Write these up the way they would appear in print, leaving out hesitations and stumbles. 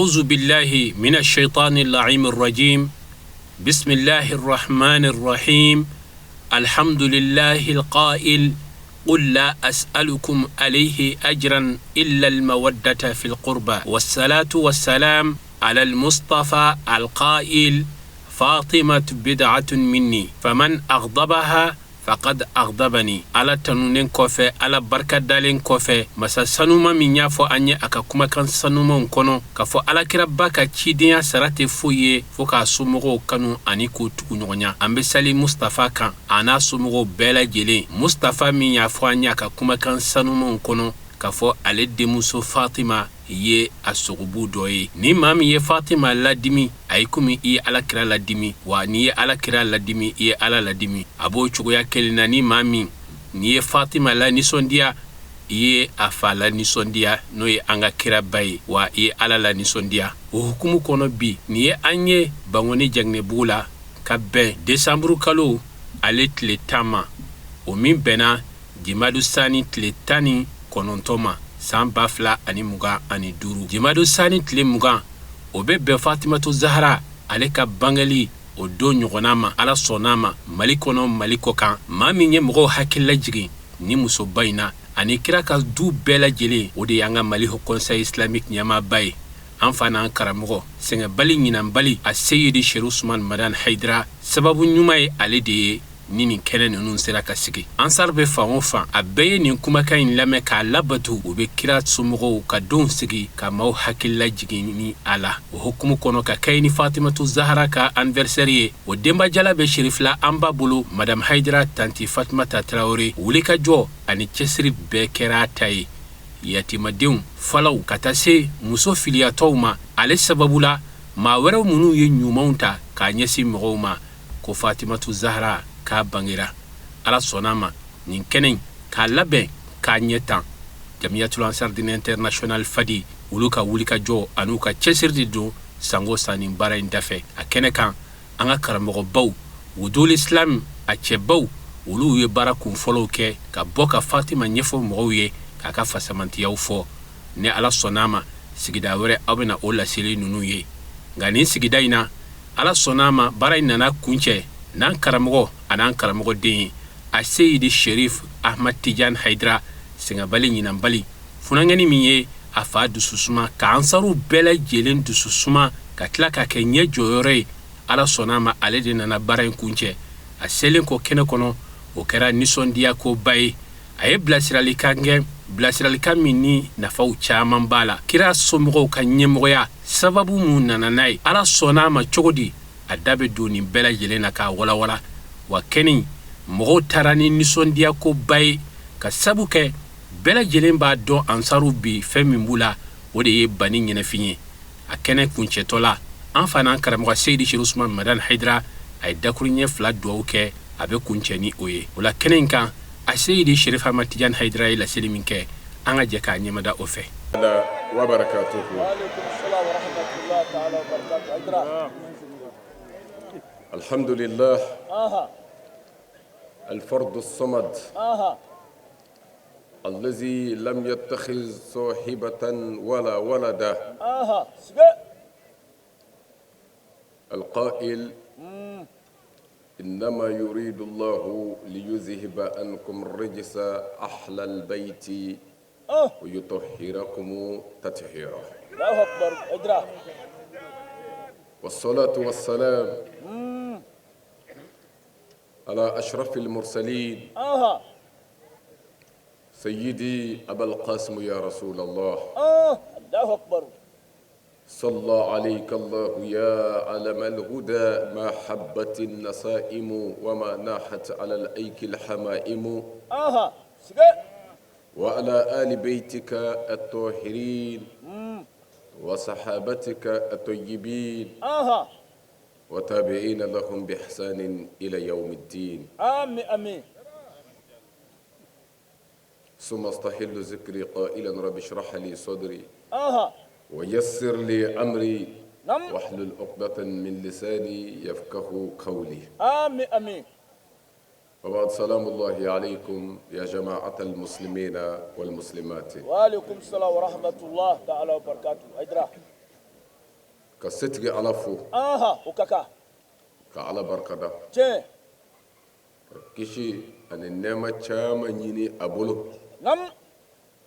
أعوذ بالله من الشيطان اللعين الرجيم بسم الله الرحمن الرحيم الحمد لله القائل قل لا أسألكم عليه أجرا إلا المودة في القربى والصلاة والسلام على المصطفى القائل فاطمة بدعة مني فمن أغضبها فقد أغضبني على تنونين كوفي على بركة دالين كوفي مسا سنوما من يافو أني أكاكوما كان سنوما نكونو كفو على كربا كتشيديا سراتي فويه فوكا سومغو كانو أنيكو تكونيونيا أمبسالي مصطفى كان أنا سومغو بلا جيلي مصطفى من يافو أني أكاكوما كان سنوما نكونو kafo ale demuso Fatima ye asugubu doye ni mami ye Fatima ladimi ayikumi i alakira ladimi wa ni ye alakira ladimi i ala ladimi abo chugoya kelina ni mami ni ye Fatima la nisondia ye afala nisondia no ye anga kira bayi wa ye ala la nisondia o hukumu kono bi ni ye anye bangoni jangne bula ka ben December kalo ale tile tama o min bena Jimadu Sani tile tani konontoma san bafla ani muga ani duru Jimadu Sani tile muga o be Fatimatu Zahra ale ka bangali o do ɲɔgɔnama ala sɔnnama Mali kɔnɔ Mali kɔ kan maa min ye mɔgɔw hakilila jigin ni muso bayina ani kira ka du bɛɛ lajɛlen o de y'an Mali Haut Conseil Islamique ɲɛmaaba ye an fa n'an karamɔgɔ sɛgɛnbali ɲinanbali a Seyidi Sheikh Ousmane Madani Haidara sababu ɲuman ye ale de ye ni nin kɛnɛ ninnu sera ka sigi ansar be fan o fan a bɛɛ ye nin kumakan in lamɛn k'a labatu u be kira somɔgɔw ka don sigi ka maaw hakilila jigin ni a la o hukumu kɔnɔ ka kɛ ni Fatimatu Zahra ka anniversaire ye o denbajala be sherifila an b'a bolo Madame Haidara tanti Fatimata Traoré wulikajɔ ani cɛsiri bɛɛ kɛra ta ye yatimadenw falaw ka taa se muso filiyatɔw ma ale sababu la maa wɛrɛw minnu ye ɲumanw ta k'a ɲɛsin mɔgɔw ma ko Fatimatu Zahra ka bangira ala sɔnnama nin kɛnɛ k'a labɛn k'a ɲɛ tan Jamiyatul Ansardine International fadi olu ka wulikajɔ an'u ka cɛsiri don sango sani baara in dafɛ a kɛnɛ kan an ka karamɔgɔbaw Wudul Islam a cɛbaw olu ye baara kunfɔlɔw kɛ ka bɔ ka Fatima ɲɛfɔ mɔgɔw ye k'a ka fasamantiyaw fɔ ni ala sɔnnama sigida wɛrɛ aw bɛna o laseli ninnu ye nka nin sigida in na ala sɔnnama baara in nana kuncɛ n'an karamɔgɔ an'an karamɔgɔ den a Seyidi Sherif Ahmad Tidiane Haidara sɛgɛnbali ɲinanbali funangɛni min ye a fa dususuma ka ansaru bɛɛ lajɛlen dususuma ka tila ka kɛ ɲɛ jɔyɔrɔ ye ala sɔnnama ale de nana baara in kuncɛ a selen kɔ kɛnɛ kɔnɔ o kɛra nisɔndiya ko ba ye a ye bilasiralikan kɛ bilasiralikan min ni nafaw caman b'a la kira somɔgɔw ka ɲɛmɔgɔya sababu mun nana n'a ye ala sɔnnama cogo di a da bɛ don nin bɛɛ lajɛlen na k'a walawala wa kɛnɛ mɔgɔw taara ni nisɔndiya ko ba ye ka sabu kɛ bɛɛ lajɛlen b'a dɔn ansaru bi fɛn min b'u la o de ye bani ɲɛnɛfin ye a kɛnɛ kuncɛtɔ la an fa n'an karamɔgɔ Seyidi Sheikh Ousmane Madani Haidara a ye dakuruɲɛ fila duwawu kɛ a bɛ kuncɛ ni o ye o la kɛnɛ in kan a Seyidi Sherif Ahmad Tidiane Haidara ye laseli min kɛ an ka jɛ k'a ɲɛmada o fɛ wa barakatuhu الحمد لله الفرد الصمد الذي لم يتخذ صاحبة ولا ولدا القائل إنما يريد الله ليذهب عنكم الرجس أهل البيت ويطهركم تطهيرا الله أكبر أدرى والصلاة والسلام على أشرف المرسلين سيدي أبا القاسم يا رسول الله الله أكبر صلى عليك الله يا علم الهدى ما حبت النسائم وما ناحت على الأيك الحمائم وعلى آل بيتك الطاهرين وصحابتك الطيبين وتابعين لهم بإحسان إلى يوم الدين آمين آمين ثم استحل ذكري قائلا رب اشرح لي صدري ويسر لي أمري واحلل عقدة من لساني يفقه قولي آمين آمين وبعد سلام الله عليكم يا جماعة المسلمين والمسلمات وعليكم السلام ورحمة الله تعالى وبركاته أجرا ka setigi ala fo o kaka ka ala barkada tiɲɛ kisi ani nɛɛma caman ɲini a bolo nam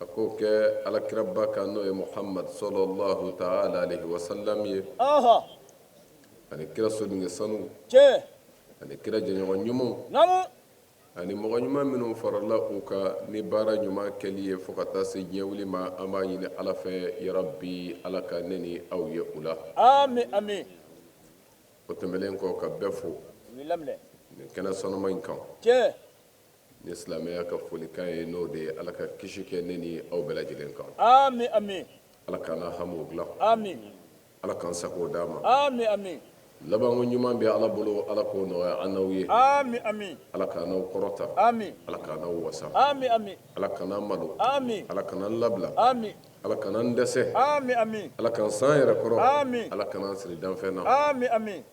a k'o kɛ alakiraba kan n'o ye muhammad sallallahu ta'ala alaihi wasallam ye ani kira sodenke sanu tiɲɛ ani kira jɛɲɔgɔn ɲumanw nam ani mɔgɔ ɲuman minnu farala u ka ni baara ɲuman kɛli ye fo ka taa se diɲɛ wuli ma an b'a ɲini ala fɛ yarabi ala ka ne ni aw ye u la ami ami o tɛmɛlen kɔ ka bɛɛ fo laminɛ nin kɛnɛ sanuma in kan tiɲɛ ni silamɛya ka folikan ye n'o de ye ala ka kisi kɛ ne ni aw bɛɛ lajɛlen kan ami ami ala k'an na hamu dilan ami ala k'an sago d'a ma ami ami labanko ɲuman bɛ ala bolo ala k'o nɔgɔya an n'aw ye ami ami ala k'an n'aw kɔrɔta ami ala k'an n'aw wasa ami ami ala k'an malo ami ala k'an labila ami ala k'an dɛsɛ ami ami ala k'an san yɛrɛ kɔrɔ ami ala k'an siri danfɛn na ami ami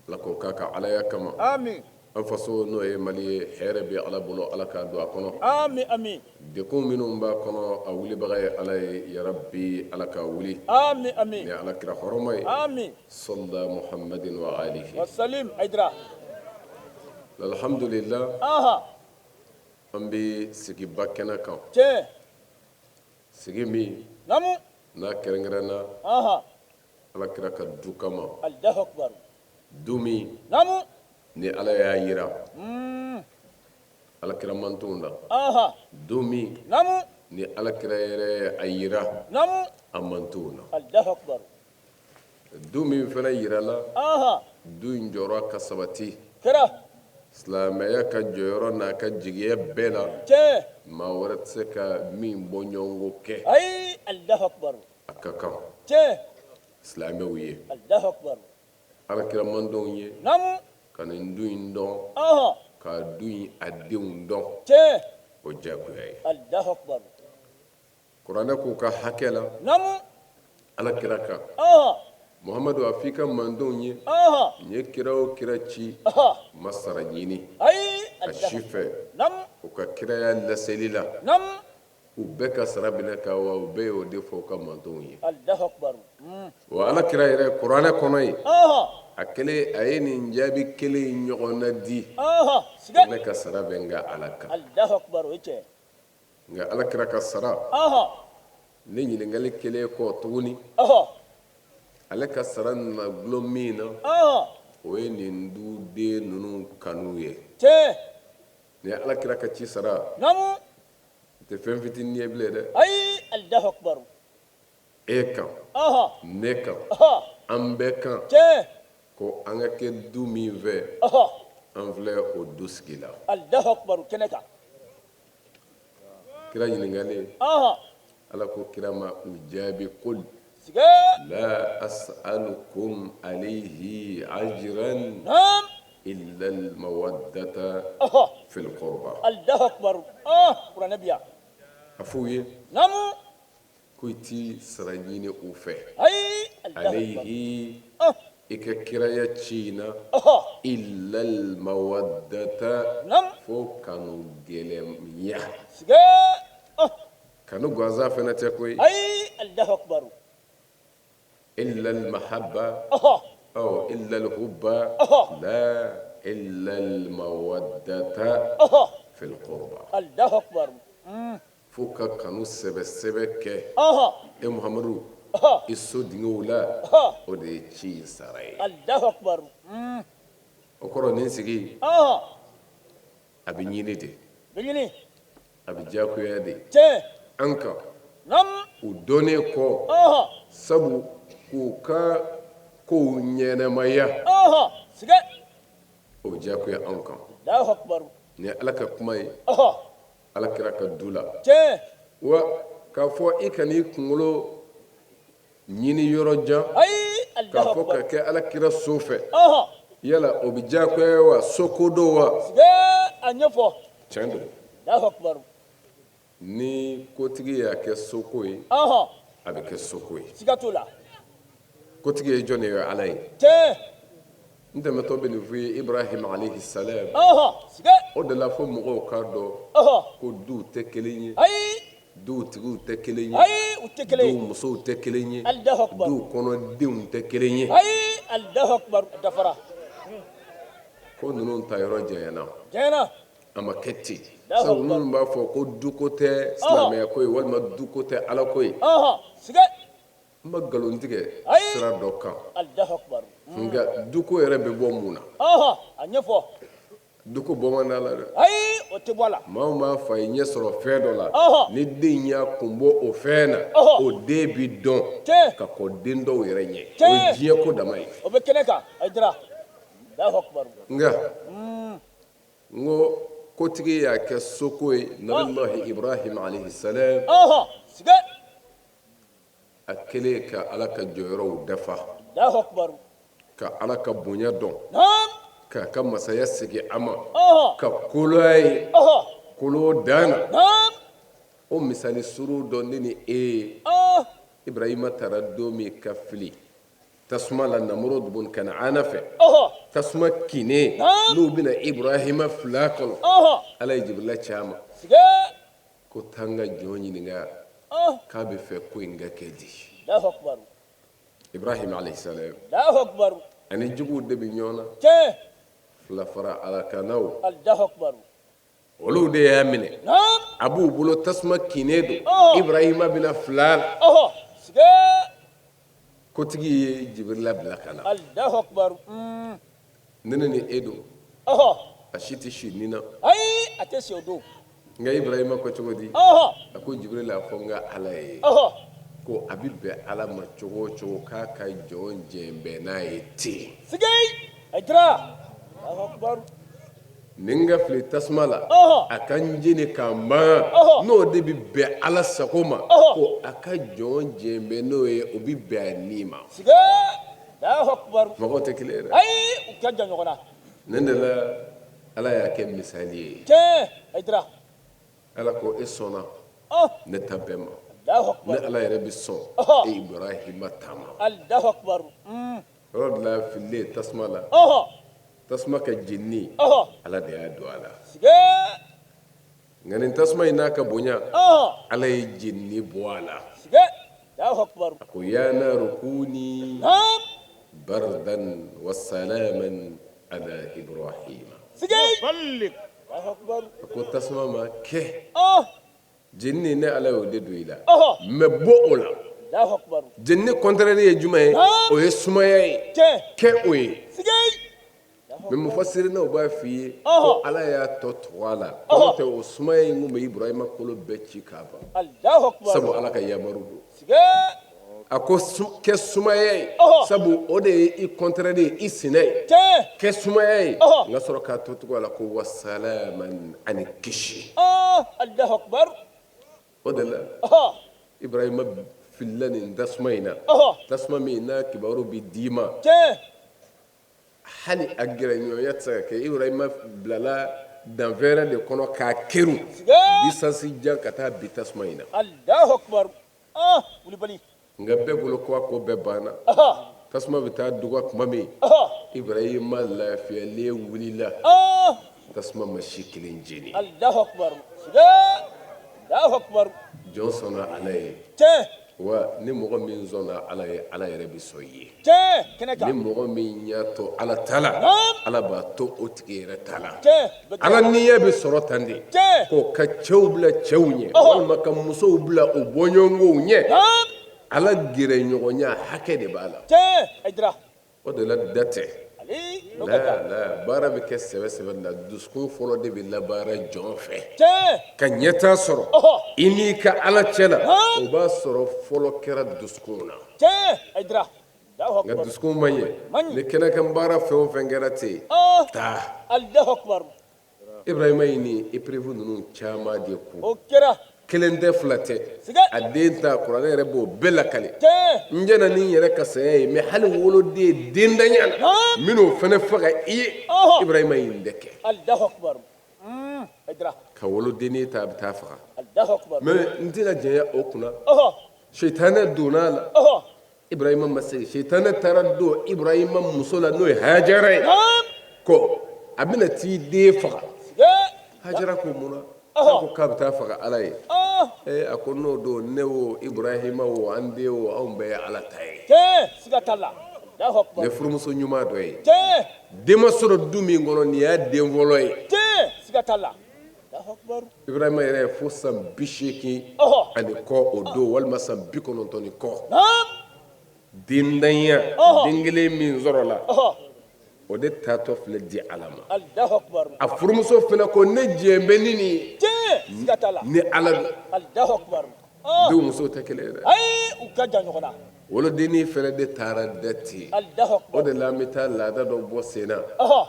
ala k'o k'a ka alaya kama ami an faso n'o ye mali ye hɛrɛ bɛ ala bolo ala k'a don a kɔnɔ ami ami dekun minnu b'a kɔnɔ a wulibaga ye ala ye yarabi ala k'a wuli ami ami ni ala kira hɔrɔma ye ami sɔlila muhammadin wa alihi wasalim aidra alhamdulillah an bɛ sigiba kɛnɛ kan tiɲɛ sigi min namu n'a kɛrɛnkɛrɛnna ala kira ka du kama allahu akbar du min namu ni ala y'a yira ala kira mantonw la du min namu ni ala kira yɛrɛ a yira namu a mantonw na allahu akbar du min fana yirala du in jɔyɔrɔ ka sabati kira silamɛya ka jɔyɔrɔ n'a ka jigiya bɛɛ la tiɲɛ maa wɛrɛ tɛ se ka min bɔ ɲɔgɔnko kɛ ayi allahu akbar a ka kan tiɲɛ silamɛw ye allahu akbar ala kira mantonw ye namu ka nin du in dɔn ka du in a denw dɔn tiɲɛ o diyagoya ye allahu akbar kuranɛ k'u ka hakɛ la namu ala kira kan muhamadu a f'i ka mantonw ye n ye kira o kira ci ma sara ɲini ayi a si fɛ namu u ka kiraya laseli la namu u bɛɛ ka sara minɛ ka wa u bɛɛ y'o de fɔ u ka mantonw ye allahu akbar wa ala kira yɛrɛ kuranɛ kɔnɔ ye a kelen a ye nin jaabi kelen ɲɔgɔn na di ko ne ka sara bɛ n ka ala kan allahu akbar o ye tiɲɛ nka ala kira ka sara ne ɲininkali kelen kɔ tuguni ale ka sara nana gulon min na o ye nin duden ninnu kanu ye tiɲɛ ni ala kira ka ci sara namu tɛ fɛn fitinin ye bilen dɛ ayi allahu akbar e kan ne kan an bɛɛ kan tiɲɛ ko an ka kɛ du min fɛ an filɛ o du sigi la allahu akbar kɛnɛ kan kira ɲininkali ala ko kira ma u jaabi kul siga la as'alukum alayhi ajran illa almawaddata fil qurba allahu akbar kuranɛ biya a f'u ye namu ko i ti sara ɲini u fɛ ayi alayhi i ka kiraya ci na illa almawaddata fo kanu gɛlɛya siga kanu gansan fɛnɛ tɛ koyi ayi allahu akbar illa almahabba أو إلا الحب لا إلا المودة في القربى الله أكبر فوق كانوا سبك محمد السودينو لا ودي شيء سراي الله أكبر أكره نسيجي أبي نينيدي بنيني أبي جاكو يدي أنك نم ودوني كو سبو كوكا ko ɲɛnɛmaya o diyagoya anw kan ni ala ka kuma ye ala kira ka du la wa k'a fɔ i kan'i kunkolo ɲini yɔrɔ jan k'a fɔ ka kɛ ala kira so fɛ yala o bɛ diyagoya wa sokodon wa tiɲɛ don ni kotigi y'a kɛ soko ye a bɛ kɛ soko ye kotigi ye jɔn de ye ala ye n tɛmɛtɔ bɛ nin fɔ ye ibrahim alayhi salam o de la fo mɔgɔw k'a dɔn ko duw tɛ kelen ye du tigiw tɛ kelen ye ayi u tɛ kelen du ye musow tɛ kelen ye Allahu akbar du kɔnɔdenw tɛ kelen ye ayi Allahu akbar dafara ko ninnu ta yɔrɔ janyana jɛna a ma kɛ ten Allahu sabu akbar minnu b'a fɔ ko duko tɛ silamɛya ko ye walima duko tɛ ala ko ye sige n bɛ nkalon tigɛ Ayi. sira dɔ kan Allahu akbar nka duko yɛrɛ bɛ bɔ mun na a ɲɛfɔ duko bɔ man d'a la dɛ ayi o tɛ bɔ a la maa min b'a fa ye ɲɛ sɔrɔ fɛn dɔ la Ɔhɔ. ni den y'a kun bɔ o fɛn na Ɔhɔ. o den bi dɔn Tiɲɛ. ka kɔ den dɔw yɛrɛ ɲɛ o Tiɲɛ. ye diɲɛ ko dama ye o bɛ kɛnɛ kan a dira Allahu akbar nka n ko kotigi y'a kɛ soko ye nabilahi ibrahim alayhi salam sige a kɛlen ka ala ka jɔyɔrɔw dafa Allahu akbar ka ala ka bonya dɔn naam k'a ka masaya segin a ma Ɔhɔ. ka koloya ye Ɔhɔ. kolo dan na naam o misali suru dɔ ne ni e ye ibrahima taara don min ka fili tasuma la namorod bun kana'ana fɛ tasuma kine Naam. n'u bɛna ibrahima fila kɔnɔ ala ye jibrila ci a ma sige ko taa n ka jɔn ɲininka k'a bɛ fɛ ko in ka kɛ di Allahu akbar ibrahim alayhisalam Allahu akbar ani juguw de bɛ ɲɔgɔn na tiɲɛ fila fara ala kanaw Allahu akbar olu de y'a minɛ naam a b'u bolo tasuma kine don ibrahima bɛna fila la sige kotigi ye jibrila bila ka na Allahu akbar ne ni e don a si tɛ si nin na ayi a tɛ si o don nka ibrahima ko cogo di a ko jibrila a fɔ n ka ala ye ko a bɛ bɛn ala ma cogo o cogo k'a ka jɔn jɛn bɛn n'a ye ten sige a dira Allahu akbar ni n ka fili tasuma la a ka n jeni ka n ban n'o de bɛ bɛn ala sago ma ko a ka jɔn jɛn bɛn n'o ye o bɛ bɛn a ni ma sige Allahu akbar mɔgɔw tɛ kelen ye dɛ ayi u ka jan ɲɔgɔn na ne de la ala y'a kɛ misali ye tiɲɛ a dira ala ko e sɔnna ne ta bɛɛ ma Allahu ne akbar ala yɛrɛ bɛ sɔn e ibrahima ta ma Allahu akbar yɔrɔ de la fililen tasuma la tasuma ka jeni ala de y'a don a la sige nka nin tasuma in n'a ka bonya ala ye jeni bɔ a la sige Allahu akbar a ko ya naru kuni naam bardan wa salaman ala ibrahima sige Allahu akbar a ko tasuma ma kɛ jeni ne ala y'o de don i la mɛ bɔ o la Allahu akbar jeni kɔntɛrɛri ye jumɛn ye o ye sumaya ye tiɲɛ kɛ o ye sige mɛ mufasirinaw b'a f'i ye ko ala y'a tɔ tugu a la n'o tɛ o sumaya in kun bɛ ibrahima kolo bɛɛ ci k'a ban Allahu akbar sabu ala ka yamaru don sige a ko kɛ sumaya ye sabu o de ye i kɔntɛrɛri ye i sinɛ ye tiɲɛ kɛ sumaya ye n ka sɔrɔ k'a to tugu a la ko wasalaman ani kisi Allahu akbar o de la ibrahima filila nin tasuma in na tasuma min n'a kibaru bi d'i ma tiɲɛ hali a gɛrɛɲɔgɔnya tɛ se ka kɛ ibrahima bilala danfɛrɛ de kɔnɔ k'a keru disansi jan ka taa bi tasuma in na Allahu akbar wulibali nka bɛɛ bolo ko a ko bɛɛ banna tasuma bɛ taa dugwa tuma min ibrahima lafiyalen wulila tasuma ma si kelen jeni Allahu akbar sige Allahu akbar jɔn sɔnna ala ye tiɲɛ wa ni mɔgɔ min sɔnna ala ye ala yɛrɛ bɛ sɔn i ye tiɲɛ kɛnɛ ni kan mɔgɔ min y'a to ala ta la ala b'a to o tigi yɛrɛ ta la tiɲɛ ala niɲɛ bɛ sɔrɔ tan de tiɲɛ ko ka cɛw bila cɛw ɲɛ walima ka musow bila u bɔɲɔgɔnkow ɲɛ ala gɛrɛɲɔgɔnya hakɛ de b'a la tiɲɛ a dira o de la da tɛ ali n'o ka kan la baara bɛ kɛ sɛbɛ la dusukun fɔlɔ de bɛ labaara jɔn fɛ tiɲɛ ka ɲɛtaa sɔrɔ i n'i ka ala cɛ la o b'a sɔrɔ fɔlɔ kɛra dusukun na tiɲɛ a dira Allahu nka akbar dusukun man ɲɛ ni kɛnɛkan baara fɛn o fɛn kɛra ten taa Allahu akbar ibrahima ye nin épreuve ninnu caman de kun o kɛra kelen tɛ fila tɛ a den ta kuranɛ yɛrɛ b'o bɛɛ lakale tiɲɛ n jɛna ni n yɛrɛ ka saya ye mɛ hali woloden dendanya na n bɛn'o fana faga i ye ibrahima ye nin de kɛ Allahu akbar a dira ka wolodennin ta a bɛ taa faga Allahu akbar mɛ n tɛna janya o kunna seitanɛ donna a la ibrahima ma segin seitanɛ taara don ibrahima muso la n'o ye hajara ye ko a bɛna t'i den faga hajara ko mun na a ko k'a bɛ taa faga ala ye a ko n'o don ne o Ibrahima o an den o anw bɛɛ ye Ala ta ye siga t'a la Allahu akbar ne furumuso ɲuman dɔ ye tiɲɛ den ma sɔrɔ du min kɔnɔ nin y'a den fɔlɔ ye tiɲɛ siga t'a la Allahu akbar Ibrahima yɛrɛ ye fo san 80 ani kɔ o don walima san 90 ni kɔ dendanya den kelen min sɔrɔla o de taatɔ filɛ di Ala ma Allahu akbar a furumuso fana ko ne jɛn bɛ ni nin ye tiɲɛ siga t'a la ni Ala don Allahu akbar denw musow tɛ kelen ye dɛ ayi u ka jan ɲɔgɔn na wolodennin fɛnɛ de taara da ten Allahu o akbar de la an bɛ taa laada dɔ bɔ sen na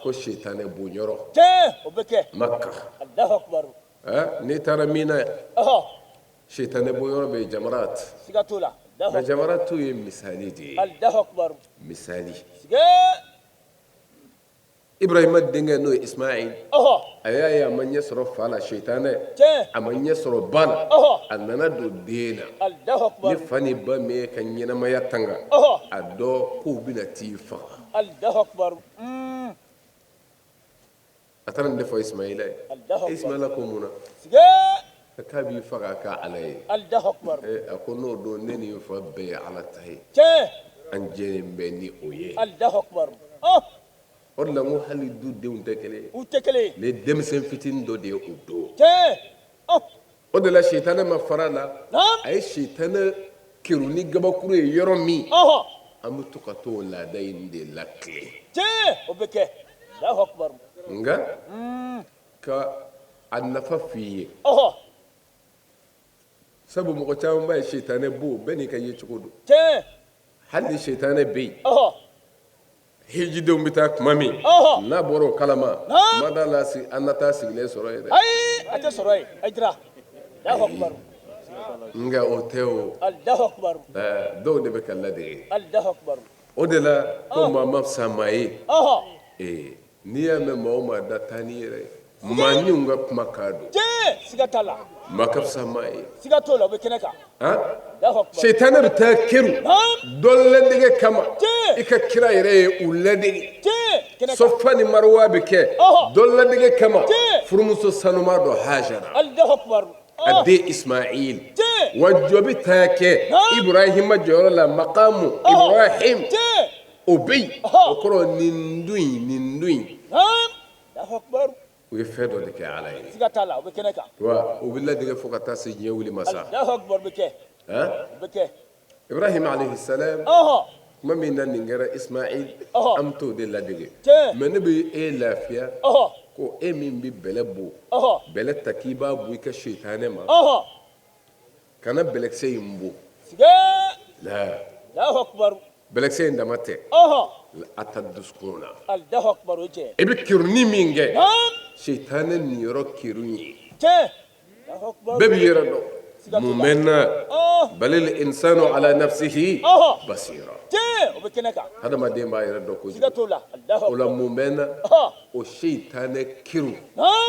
ko sitanɛ bonyɔrɔ tiɲɛ o bɛ kɛ Maka Allahu akbar n'i taara Mina sitanɛ bonyɔrɔ bɛ yen Jamarat siga t'o la nka Jamaratu ye misali de ye Allahu akbar misali siga Ibrahima denkɛ n'o ye Ismail a y'a ye a ma ɲɛ sɔrɔ fa la sitanɛ tiɲɛ a ma ɲɛ sɔrɔ ba la a nana don den na Allahu akbar ni fa ni ba min ye ka ɲɛnamaya tanga a dɔn k'u bɛna t'i faga Allahu akbar a taara nin de fɔ Ismaila ye Ismaila ko mun na siga k'a b'i faga k'a Ala ye Allahu akbar a ko n'o don ne ni n fa bɛɛ ye Ala ta ye tiɲɛ an jɛlen bɛ ni o ye Allahu akbar o de la n ko hali du denw tɛ kelen ye u tɛ kelen ye ne ye denmisɛn fitinin dɔ de ye o don tiɲɛ o de la sitanɛ ma fara a la a ye sitanɛ keru ni gabakuru ye yɔrɔ min an bɛ to ka t'o laada in de latilen tiɲɛ o bɛ kɛ Allahu akbar nka ka a nafa f'i ye sabu mɔgɔ caman b'a ye sitanɛ bo bɛɛ n'i ka yecogo don tiɲɛ hali sitanɛ bɛ yen hijidenw bɛ taa tuma min n'a bɔra o kalama ma da la an na taa sigilen sɔrɔ ye dɛ ayi a tɛ sɔrɔ yen a jira Allahu akbar nka o tɛ o Allahu akbar dɔw de bɛ ka ladege Allahu akbar o de la ko maa ma fisa maa ye n'i y'a mɛn maa o maa da taa n'i yɛrɛ ye maa niw ka kuma k'a don tiɲɛ siga t'a la maa ka fisa maa ye siga t'o la o bɛ kɛnɛ kan Allahu akbar sitanɛ bɛ taa keru dɔ ladege kama i ka kira yɛrɛ ye u ladege tiɲɛ Sofa ni Marwa bɛ kɛ dɔ ladege kama furumuso sanuma dɔ Hajara Allahu akbar a den Ismail wa jɔ bɛ taa kɛ Ibrahima jɔyɔrɔ la maqamu Ibrahim o bɛ yen o kɔrɔ nin dun Allahu akbar u ye fɛn dɔ de kɛ Ala ye siga t'a la o bɛ kɛnɛ kan wa u bɛ ladege fo ka taa se diɲɛ wuli ma sa Allahu akbar bɛ kɛ o bɛ kɛ Ibrahim alayhi salam kuma min na nin kɛra Ismail an bɛ t'o de ladege mɛ ne bɛ e lafiya ko e min bɛ bɛlɛ bo bɛlɛ ta k'i b'a bo i ka sitanɛ ma kana bɛlɛkisɛ in bo Allahu akbar bɛlɛkisɛ in dama tɛ a ta dusukun na Allahu akbar o cɛ i bɛ kiruni min kɛ sitanɛ niyɔrɔ kirun ye Allahu akbar bɛɛ b'i yɛrɛ dɔn mun bɛ n na balil insanu ala nafsihi basira o bɛ kɛnɛ kan hadamaden b'a yɛrɛ dɔn siga kojugu t'o la Allahu o la akbar mun bɛ n na o sitanɛ kirun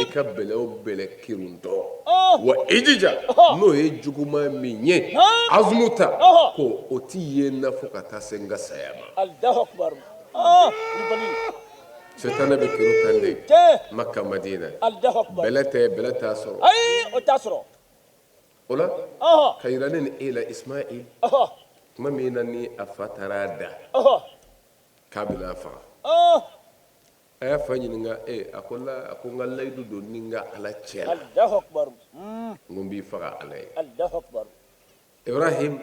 i ka bɛlɛ o bɛlɛ kirun dɔn wa i jija n'o ye juguman min ye azumuta ko o t'i ye n na fo ka taa se n ka saya ma Allahu akbar sitanɛ bɛ kirun tan de Makka Madina Allahu akbar bɛlɛ t'a sɔrɔ ayi o t'a sɔrɔ o la ka yira ne ni e la Ismail kuma min na ni a fa taara a da k'a bɛna a faga a y'a fa ɲininka a ko n ka layidu don ni n ka Ala cɛ la Allahu akbar n ko n b'i faga Ala ye Allahu akbar Ibrahim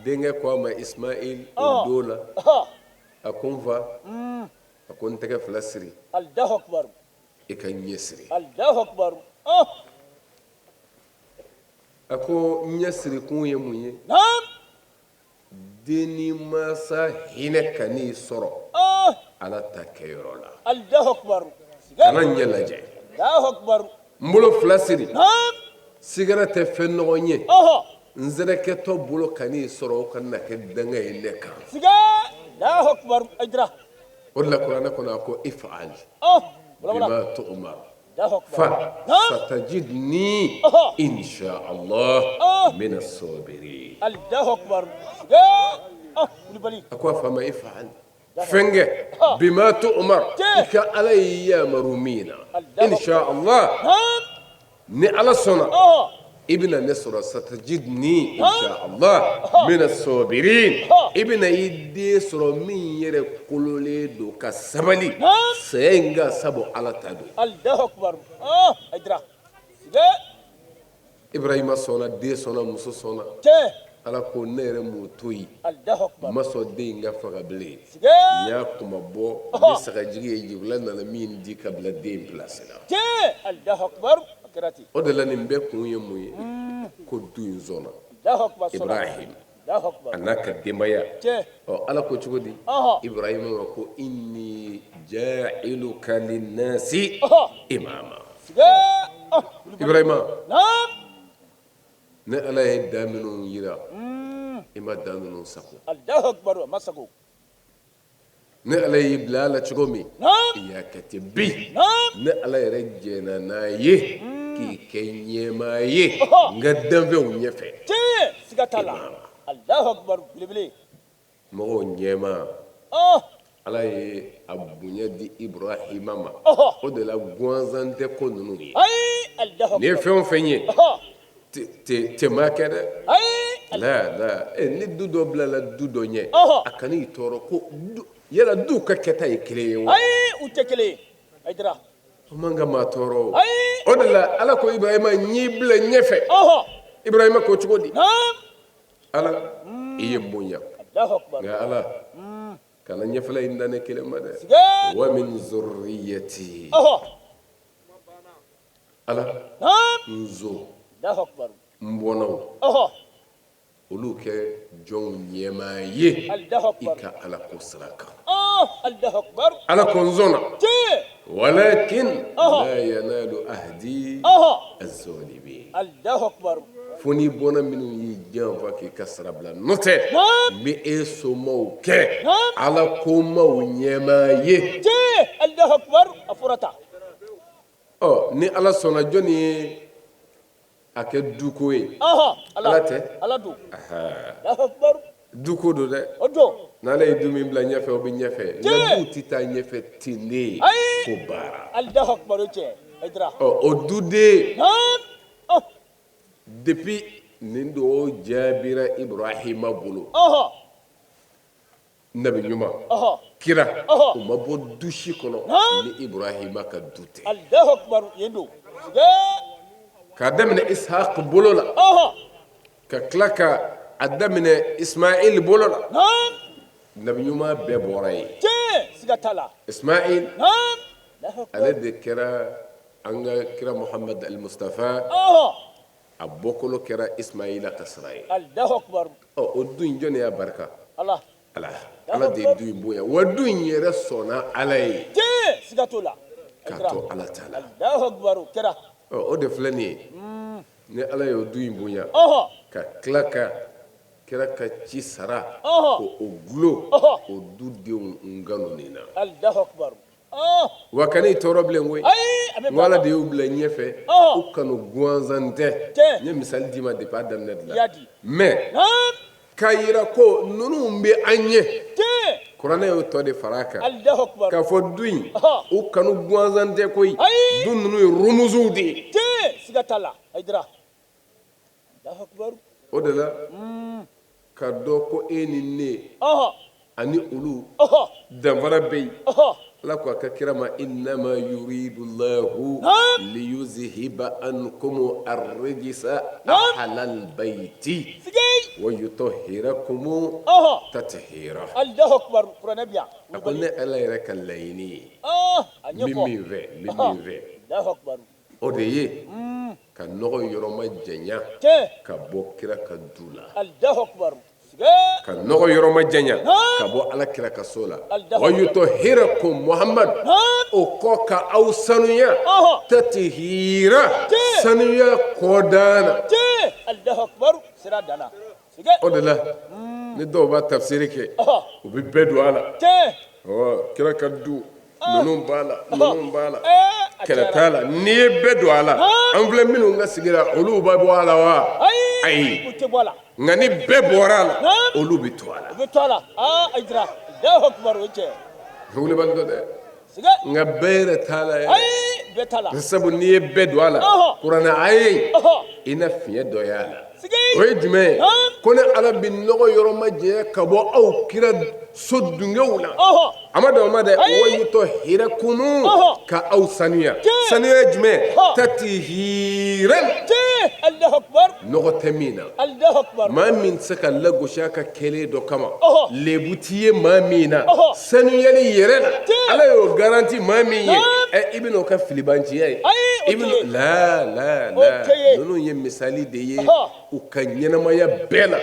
denkɛ ko a ma Ismail o don la a ko n fa a ko n tɛgɛ fila siri Allahu akbar i ka ɲɛ siri Allahu akbar a ko ɲɛ siri kun ye mun ye den ni mansa hinɛ ka n'i sɔrɔ Ala ta kɛyɔrɔ la Allahu akbar kana ɲɛ lajɛ Allahu akbar n bolo fila siri sigara tɛ fɛn nɔgɔ ye n zɛrɛkɛtɔ bolo ka n'i sɔrɔ o kana kɛ danga ye ne kan Allahu akbar ajra o de la kuranɛ kɔnɔ a ko if'al bima tu'mar satajidni insha Allah min as-sabirin Allahu akbar a ko a fa ma if'al fɛnkɛ bima tu'mar i ka Ala y'i yamaru min na insha Allah ni Ala sɔnna ibina ne sɔrɔ satajidni insha Allah mina sabirin ibina i den sɔrɔ min yɛrɛ kololen don ka sabali saya in ka sabu Ala ta don. Allahu akbar. Aydra. Ibrahima sɔnna, den sɔnna, muso sɔnna. Ala ko ne yɛrɛ m'o to yen. Allahu akbar. Ma sɔn den in ka faga bilen. N y'a kuma bɔ ni sagajigi ye Jibrila nana min di ka bila den place la. Allahu akbar. O de la nin bɛɛ kun ye mun ye ko du in sɔnna Ibrahim a n'a ka denbaya. Ala ko cogo di Ibrahima ma ko inni ja'iluka linnasi imama. Ibrahima ne Ala ye da minnu yira i ma da ninnu sago. Allahu akbar. Ma sago. Ne Ala y'i bila a la cogo min i y'a kɛ ten bi ne Ala yɛrɛ jɛnna n'a ye k'i kɛ ɲɛmaa ye n ka danfɛnw ɲɛfɛ. Siga t'a la. Allahu akbar. Belebele. Mɔgɔw ɲɛmaa Ala ye a bonya di Ibrahima ma. O de la gansan tɛ ko ninnu ye. Ni ye fɛn o fɛn ye tɛ maa kɛ dɛ. La ni du dɔ bilala du dɔ ɲɛ a kan'i tɔɔrɔ ko yala du ka kɛta ye kelen ye wa. U tɛ kelen ye. Aydra. O man ka maa tɔɔrɔ o de la Ala ko Ibrahima n'i bila ɲɛfɛ. Ibrahima ko cogo di Ala i ye n bonya nka Ala kana ɲɛfɛla in da ne kelen ma dɛ. Wa min zurriyati Ala n zo n bɔnnaw olu kɛ jɔnw ɲɛmaa ye i ka Ala ko sira kan. Ala ko n sɔnna walakin la yanalu ahdi az-zalimin. Fo n'i bɔnna minnu y'i janfa k'i ka sira bila n'o tɛ n bɛ e somaw kɛ Ala komaw ɲɛmaa ye. Ni Ala sɔnna jɔnni ye a kɛ duko ye Ala tɛ. Duko don dɛ. N'Ala ye du min bila ɲɛfɛ o bɛ ɲɛfɛ nka du tɛ taa ɲɛfɛ ten de ko baara. O duden depuis nin dɔw jaabira Ibrahima bolo nabi ɲuman kira o ma bɔ du si kɔnɔ ni Ibrahima ka du tɛ. K'a daminɛ Ishaq bolo la ka tila ka a daminɛ Ismail bolo la nabi ɲuman bɛɛ bɔra yen. Ismail ale de kɛra an ka kira Muhammad al-Mustafa a bɔkolo kɛra Ismaila ka sira ye. O du in jɔn de y'a barika Ala de ye du in bonya wa du in yɛrɛ sɔnna Ala ye k'a to Ala ta la. O de filɛ nin ye ni Ala ye o du in bonya ka tila ka kira ka ci sara ko o gulo o dudenw ngano nin na. Wa kan'i tɔɔrɔ bilen koyi n ko Ala de y'u bila ɲɛfɛ u kanu gansan tɛ. N ye misali d'i ma depuis a daminɛ de la mais k'a yira ko ninnu bɛ an ɲɛ kuranɛ y'o tɔ de fara a kan k'a fɔ du in u kanu gansan tɛ koyi du ninnu ye rumuzuw de ye. O de la ka dɔn ko e ni ne ani olu danfara bɛ yen. Ala ko a ka kira ma innama yuridu Allahu liyuzhiba ankum ar-rijsa ahlal bayti wa yutahhirakum tathira. A ko ne Ala yɛrɛ ka laɲini ye n bɛ min fɛ o de ye ka nɔgɔ yɔrɔma janya ka bɔ kira ka du la. Ka nɔgɔ yɔrɔma janya ka bɔ Ala kira ka so la. Wa yutahhirakum Muhammad o kɔ ka aw sanuya tathira sanuya kɔdana. O de la ni dɔw b'a tafsiri kɛ u bɛ bɛɛ don a la. Kira ka du ninnu b'a la kɛlɛ t'a la n'i ye bɛɛ don a la an filɛ minnu ka sigi la olu bɛ bɔ a la wa ayi nka ni bɛɛ bɔra a la olu bɛ to a la. Wulibali dɔ dɛ nga bere tala ay betala sabu ni bedwala qur'ana ay ina fiye doyala oye jume ko ne ala bin nogo yoro maje kabo aw kira sodungewla amada amada wayito hirakunu ka aw saniya jume tatihiran الله أكبر nogo temina الله أكبر ma min saka lago shaka kele do kama lebutiye mamina sanu yali yerena ala yo garanti mamiye ibnu ka filibanci yayi ibnu la nunu ye misali de ye u ka ɲɛnamaya bɛɛ la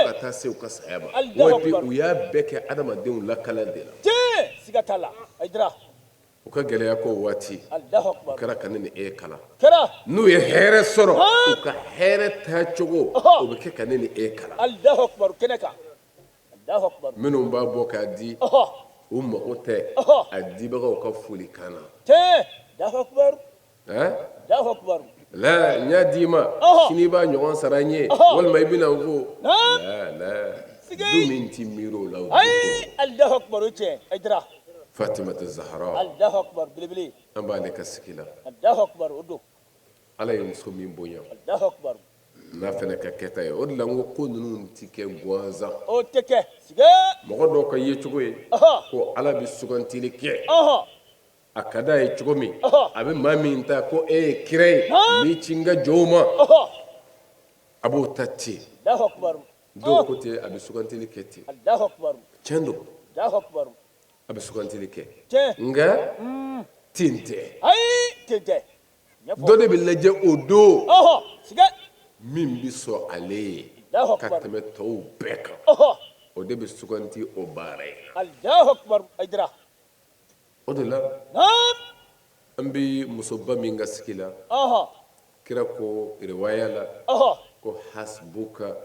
ka taa se u ka saya ma wa bi u y'a bɛɛ kɛ adamadenw lakalan de la siga t'a la Aidara u ka gɛlɛya ko waati Allahu u Akbar kɛra ka ne ni e kalan kɛra n'u ye hɛrɛ sɔrɔ u ka hɛrɛ taacogo o bɛ kɛ ka ne ni e kalan Allahu Akbar kɛnɛ kan Allahu Akbar minnu b'a bɔ k'a di u mago tɛ a dibagaw ka foli kan na Allahu Akbar Allahu Akbar la n y'a d'i ma sini b'a ɲɔgɔn sara n ye walima i bɛna n ko la du min t'i miiri o la o ay Allahu Akbar o cɛ Aidara Fatimata Zahra Allahu Akbar belebele an b'ale ka sigi la Allahu Akbar o don ala ye muso min bonya Allahu Akbar n'a fana ka kɛta ye o de la n ko ko ninnu ti kɛ gansan o tɛ kɛ siga mɔgɔ dɔw ka ye cogo ye ko ala bɛ sugantili kɛ a ka d'a ye cogo min a bɛ maa min ta ko e ye kira ye n'i ci n ka jɔnw ma a b'o ta ten Allahu Akbar dɔw ko ten a bɛ sugantili kɛ ten Allahu Akbar tiɲɛ don Allahu Akbar a bɛ sugantili kɛ tiɲɛ nka ten tɛ ay ten tɛ dɔ de bɛ lajɛ o don siga min bɛ sɔn ale ye Allahu ka Akbar tɛmɛ tɔw bɛɛ kan o de bɛ suganti o baara ye Allahu Akbar Aidara o de la naam an bɛ musoba min ka sigi la kira ko riwaya la ko hasbuka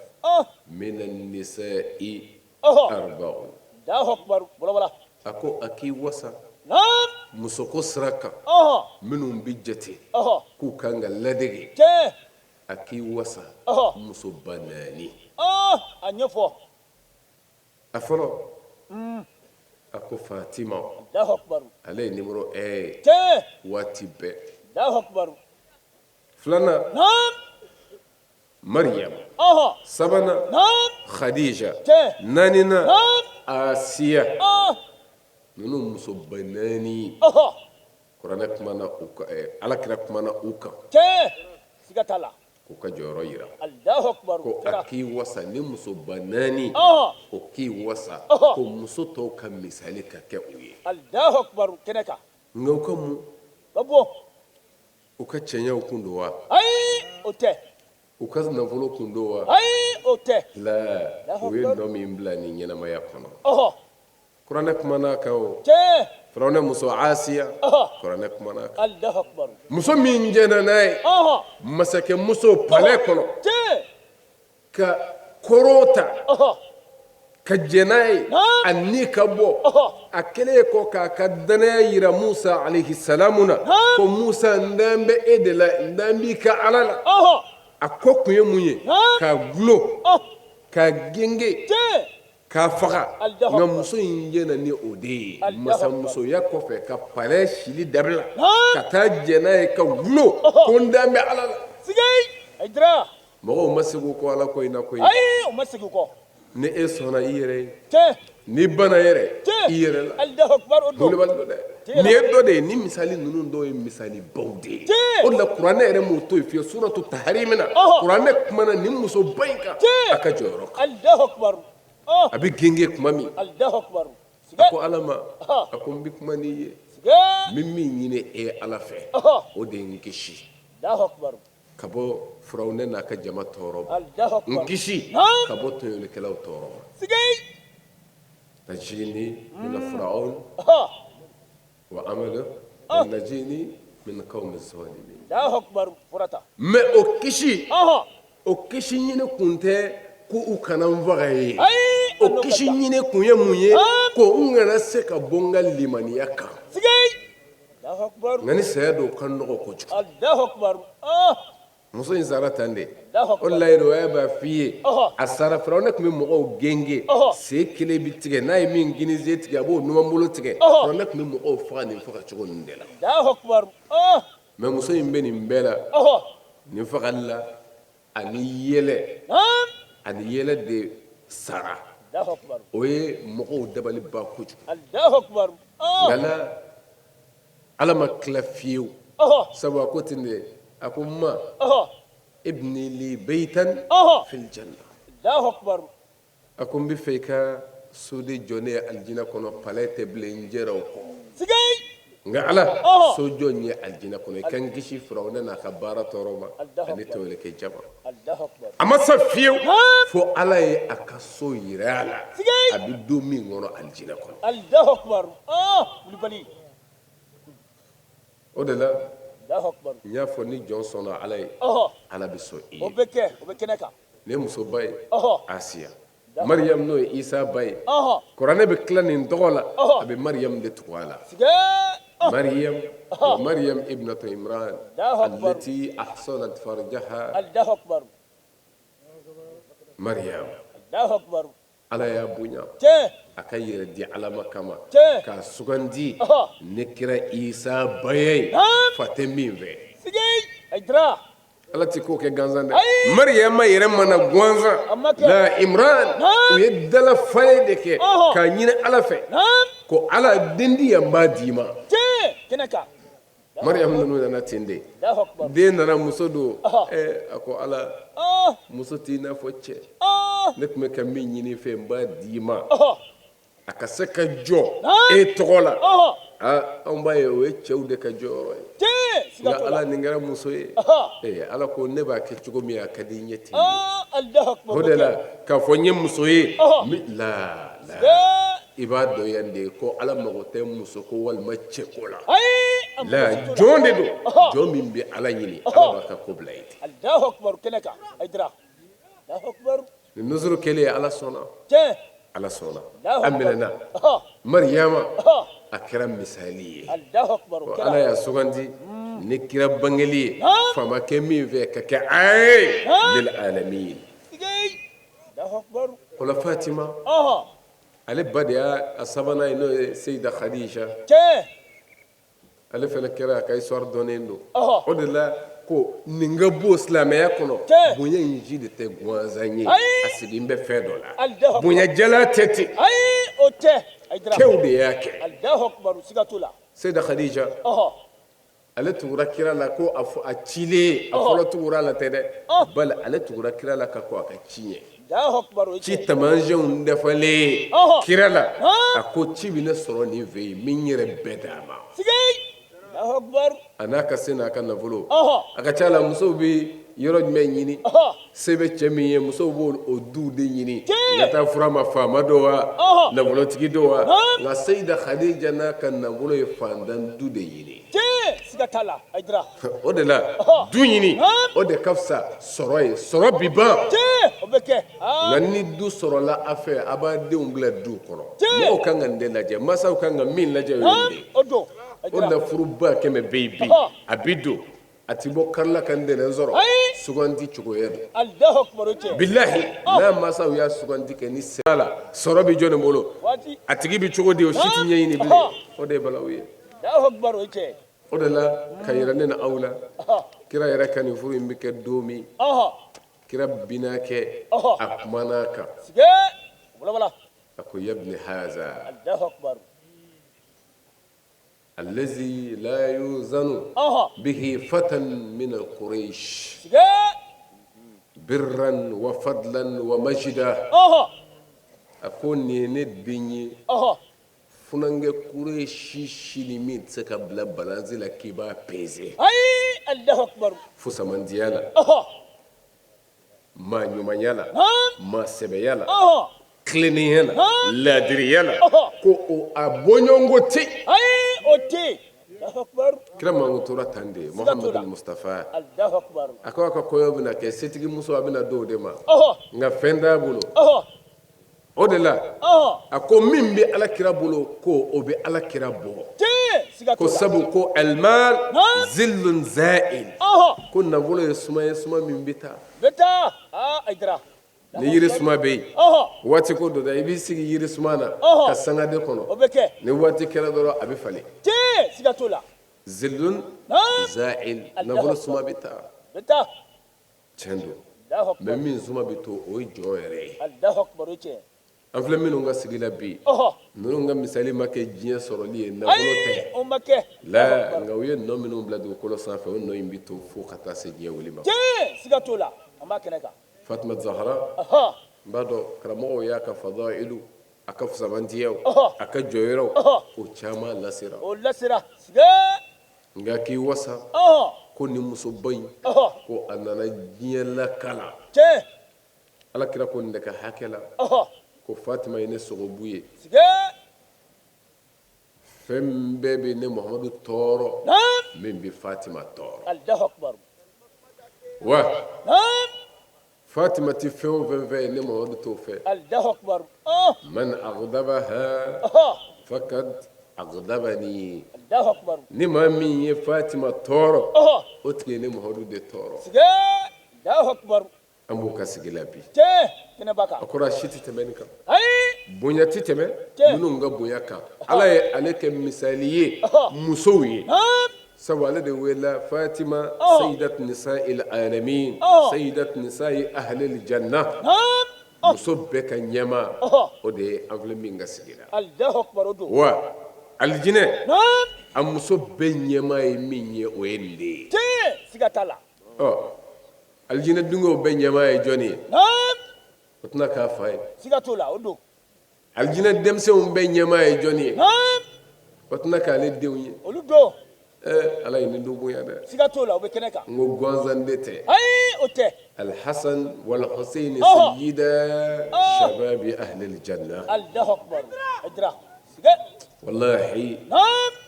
mina nisa'i arba'un Allahu Akbar bala a ko a k'i wasa naam muso ko sira kan minnu bɛ jate k'u kan ka ladege tiɲɛ a k'i wasa muso ba naani a ɲɛfɔ a fɔlɔ a ko Fatima Allahu Akbar ale ye numéro 1 ye tiɲɛ waati bɛɛ Allahu Akbar filanan naam Maryam sabanan naam Khadija tiɲɛ naaninan naam Asiya ninnu muso ba naani kuranɛ kumana u kan alakira kumana u kan tiɲɛ siga t'a la k'u ka jɔyɔrɔ yira Allahu Akbar ko a k'i wasa ni muso ba naani o k'i wasa ko muso tɔw ka misali ka kɛ u ye Allahu Akbar kɛnɛ kan nka u ka mun ka bɔ u ka cɛɲaw kun don wa ayi o tɛ u ka nafolo kun don wa ayi o tɛ la u ye nɔ min bila nin ɲɛnamaya kɔnɔ kuranɛ kumana kan o tiɲɛ firawuna muso Asiya kuranɛ kumana kan Allahu Akbar muso min jɛnna n'a ye masakɛ muso palɛ kɔnɔ tiɲɛ ka koro ta ka jɛ n'a ye a ni ka bɔ a kɛlen kɔ k'a ka danaya yira Musa alayhi salamu na ko Musa n dan bɛ e de la n dan b'i ka ala la a ko kun ye mun ye k'a gulo k'a genge k'a faga nka muso in jɛna ni o de ye masamusoya kɔfɛ ka palɛ sili dabila ka taa jɛ n'a ye ka gulo ko n dan bɛ ala la Aidara mɔgɔw ma segu ko ala ko in na koyi ayi o ma segin kɔ ni e sɔnna i yɛrɛ ye tiɲɛ ni bana yɛrɛ i yɛrɛ la Allahu Akbar o don bolibali do dɛ nin ye dɔ de ye ni misali ninnu dɔw ye misali baw de ye o de la kuranɛ yɛrɛ m'o to yen fiyewu suratu taharimi na kuranɛ kumana nin muso ba in kan a ka jɔyɔrɔ kan Allahu Akbar a bɛ genge kuma min Allahu Akbar a ko ala ma a ko n bɛ kuma n'i ye n bɛ min ɲini e ye ala fɛ o de ye n kisi Allahu Akbar ka bɔ firawuna n'a ka jama tɔɔrɔ ma Allahu Akbar n kisi ka bɔ tɔɲɔlikɛlaw tɔɔrɔ ma najini min firawun wa amalu wa najini min qawmi zalimin Allahu Akbar furata mais o kisi ɲini kun tɛ ko u kana n faga ye o kisi ɲini kun ye mun ye ko n kana se ka bɔ n ka limaniya kan Allahu Akbar nka ni saya dɔw ka nɔgɔ kojugu Allahu Akbar muso in sara tan de Allahu o akbar. la riwaya b'a f'i ye Ɔhɔ. a sara firawuna tun bɛ mɔgɔw genge Ɔhɔ. sen kelen bi tigɛ n'a ye min ginize tigɛ a b'o numanbolo tigɛ Ɔhɔ. firawuna tun bɛ mɔgɔw faga nin faga cogo ninnu de la Allahu akbar. Oh. mɛ muso in bɛ nin bɛɛ la Ɔhɔ. nin fagali la ani yɛlɛ Naam. ani yɛlɛ de sara Allahu akbar. o ye mɔgɔw dabali ba kojugu Allahu akbar. Oh. nka la ala ma tila fiyewu Ɔhɔ. sabu a ko ten de a ko ma Ɔhɔ. ibni li beitan Ɔhɔ. fil janna Allahu akbar. a ko n bɛ fɛ i ka soden jɔ ne ye alijinɛ kɔnɔ palɛ tɛ bilen n jɛra o kɔ Sigay. nka ala Ɔhɔ. so jɔ n ye alijinɛ kɔnɔ i ka n kisi firawuna n'a ka baara tɔɔrɔ ma Allahu ani tawalekɛ jama Allahu akbar. a ma sa fiyewu Naam. fo ala ye a ka so yira a la Sigay. a bɛ don min kɔnɔ alijinɛ kɔnɔ Allahu akbar. Oh. Wulibali. o de la Allahu akbar. n y'a fɔ ni jɔn sɔnna ala ye Ɔhɔ. ala bɛ sɔn i O ye bɛ kɛ. O bɛ kɛnɛ kan. ne muso ba ye Ɔhɔ. asiya mariyam n'o ye isa ba ye Ɔhɔ. kuranɛ bɛ tila nin tɔgɔ la Ɔhɔ. a bɛ mariyam de tugu a la Sigay. Oh. مريم ومريم ابنة عمران الله أكبر. التي أحصنت فرجها Allahu akbar. مريم Allahu akbar. على يا بنيا Tiɲɛ. أكير دي على مكما Tiɲɛ. كسغندي أها. نكرا إيسا باي نعم. فاتمين في Sigay. Ay dira. ala ti ko kɛ gansan dɛ Ayi. mariyama yɛrɛ mana gansan A ma kɛ. la imran Naam. u ye dala fa ye de kɛ Ɔhɔ. k'a ɲini ala fɛ Naam. ko ala dendi yan b'a d'i ma Tiɲɛ. Kɛnɛ kan. mariyamu nanu nana ten de Allahu akbar. den nana muso don Ɔhɔ. a ko ala Oh. muso t'i n'a fɔ cɛ Oh. ne tun bɛ ka min ɲini fɛ n b'a d'i ma Ɔhɔ. a ka se ka jɔ Naam. e tɔgɔ la Ɔhɔ. anw b'a ye o ye cɛw de ka jɔyɔrɔ ye Tiɲɛ. Siga nka t'o ala la. nin kɛra muso ye Ɔhɔ. ala ko ne b'a kɛ cogo min a ka di n ye ten de. Oh. Allahu akbar. o de la k'a fɔ n ye muso ye Ɔhɔ. la Sigay. i b'a dɔn yan de ko ala mago tɛ muso ko walima cɛ ko la Ay. la jɔn de don Ɔhɔ. jɔn min bɛ ala ɲini Ɔhɔ. ala b'a ka ko bila ye ten Allahu akbar. Kɛnɛ kan. Ay dira. Allahu akbar. nin nusuru kelen ala sɔnna Tiɲɛ. ala sɔnna Allahu a akbar. minɛna Ɔhɔ. mariyama Ɔhɔ. a kɛra misali ye Allahu akbar. Wa Kɛnɛ. ala y'a sugandi ni kira bangeli ye Naam. faama kɛ min fɛ ka kɛ a ye Naam. lil alamin Sigay. Allahu akbar. o la fatima Ɔhɔ. ale ba de y'a sabanan ye n'o ye seyida khadija Tiɲɛ. ale fana kɛra a ka histoire dɔnnen don Ɔhɔ. o de la ko nin ka bɔ silamɛya kɔnɔ Tiɲɛ. bonya in ji de tɛ gansan ye Ayi. a sigin bɛ fɛn dɔ la Allahu bonya jala tɛ ten Ay. O tɛ. Ay dira. kɛw de y'a kɛ Allahu akbar. Siga t'o la. seyida khadija Ɔhɔ. ale tugura kira la ko a cilen a fɔlɔ tugura la tɛ dɛ bali ale tugura kira la ka ko a ka ci ɲɛ Allahu akbar. O ci tɛ. tamasiyɛnw dafalen Ɔhɔ. kira la Ɔhɔ. a ko ci bɛ ne sɔrɔ nin fɛ yen min yɛrɛ bɛɛ d'a ma Sigay. Allahu akbar. a n'a ka se n'a ka nafolo Ɔhɔ. a ka ca la musow bɛ yɔrɔ jumɛn ɲini Ɔhɔ. se bɛ cɛ min ye musow b'o o duw de ɲini Tiɲɛ. n ka taa fura ma faama dɔ wa Ɔhɔ. nafolotigi dɔ wa Naam. nka seyida khadija n'a ka nafolo ye fantan du de ɲini Tiɲɛ. Siga t'a la. Ay dira. o de la Ɔhɔ. du ɲini Naam. o de ka fisa sɔrɔ ye sɔrɔ bi ban Tiɲɛ. O bɛ kɛ. Ah. nka ni du sɔrɔla a fɛ a b'a denw bila du kɔnɔ Tiɲɛ. mɔgɔw kan ka nin de lajɛ mansaw kan ka min lajɛ o ye Naam. nin de ye O don. Ay o dira. de la furuba kɛmɛ bɛ yen bi Ɔhɔ. a bi don a ti bɔ karila ka ntɛnɛn sɔrɔ Ayi. suganti cogoya don Allahu akbar. O tɛ. bilahi n'a mansaw y'a suganti kɛ ni sɛbɛn la sɔrɔ bi jɔn de bolo Waati. a tigi bi cogo di o si ti ɲɛɲini bilen Ɔhɔ. o de ye balawu ye Allahu akbar. O tɛ. o de la ka yira ne na aw la Ɔhɔ. kira yɛrɛ ka nin furu in bɛ kɛ don min Ɔhɔ. kira binna kɛ Ɔhɔ. a kumana a kan Sigay. Wala wala. a ko yabni haza Allahu akbar. الذي لا يوزن Ɔhɔ. به فتى من القريش Sigay. برا وفضلا ومجدا Ɔhɔ. أكون ne den ye Ɔhɔ. funankɛ kureshi sini min tɛ se ka bila balansi la k'i b'a peze Ay. Allahu akbar. fusamandiya la Ɔhɔ. maa ɲumanya la Naam. maa sɛbɛya la Ɔhɔ. tilennenya la laadiriya la Ɔhɔ. ko o a bɔɲɔgɔnko tɛ Ay. O tɛ. Allahu akbar. kira manko tora tan de muhamadu mustafa Allahu akbar. a ko a ka kɔɲɔ bɛna kɛ setigi muso a bɛna do o de ma Ɔhɔ. nka fɛn t'a bolo Ɔhɔ. o de la Ɔhɔ. a ko min bɛ alakira bolo ko o bɛ alakira bɔ Tiɲɛ. ko sabu ko almal zillun za'il ko nafolo ye suma min bɛ taa aydara ni yiri suma bɛ yen waati ko dɔ la i b'i sigi yiri suma na ka sangade kɔnɔ o bɛ kɛ ni waati kɛra dɔrɔn a bɛ falen siga t'o la zillun za'il nafolo suma bɛ taa tiɲɛ don mais min suma bɛ to o ye jɔ yɛrɛ ye Allahu akbar o cɛ an filɛ minnu ka sigi la bi ninnu ka misali ma kɛ diɲɛ sɔrɔli ye nafolo tɛ o ma kɛ la nka u ye nɔ minnu bila dugukolo sanfɛ o nɔ in bɛ to fo ka taa se diɲɛ wuli ma siga t'o la an b'a kɛnɛ kan Fatima Zahra n b'a dɔn karamɔgɔw y'a ka fadailu a ka fusamantiyaw a ka jɔyɔrɔw o caman lasera o lasera siga nka k'i wasa ko nin musoba in ko a nana diɲɛ lakala Alakira ko nin de ka hakɛ la ko Fatima ye ne sogobu ye fɛn bɛɛ bɛ ne Muhamadu tɔɔrɔ min bɛ Fatima tɔɔrɔ Allahu akbar wa Fatima ti fɛn o fɛn fɛ ye ne Muhamadu t'o fɛ Allahu akbar man aghdabaha faqad aghdabani Allahu akbar ni maa min ye Fatima tɔɔrɔ o tigi ye ne Muhamadu de tɔɔrɔ Allahu akbar an b'o ka sigi la bi kɛnɛ ba kan a kɔrɔ si tɛ tɛmɛ nin kan bonya ti tɛmɛ minnu ka bonya kan Ala ye ale kɛ misali ye musow ye sabu ale de wele Fatima sayyidat nisa'il alamin sayyidat nisa'i ahlil janna muso bɛɛ ka ɲɛma o de ye an filɛ min ka sigi la Allahu akbar o don wa alijinɛ a muso bɛɛ ɲɛma ye min ye o ye nin de ye siga t'a la alijinɛ dunkew bɛɛ ɲɛma ye jɔnni ye o tɛna k'a fa ye siga t'o la o don alijinɛ denmisɛnw bɛɛ ɲɛma ye jɔnni ye o tɛna k'ale denw ye olu don Ala ye nin do bonya dɛ siga t'o la o bɛ kɛnɛ kan n ko gansan de tɛ o tɛ alhasan wal husayn sayyida shababi ahli aljanna Allahu akbar aydara siga wallahi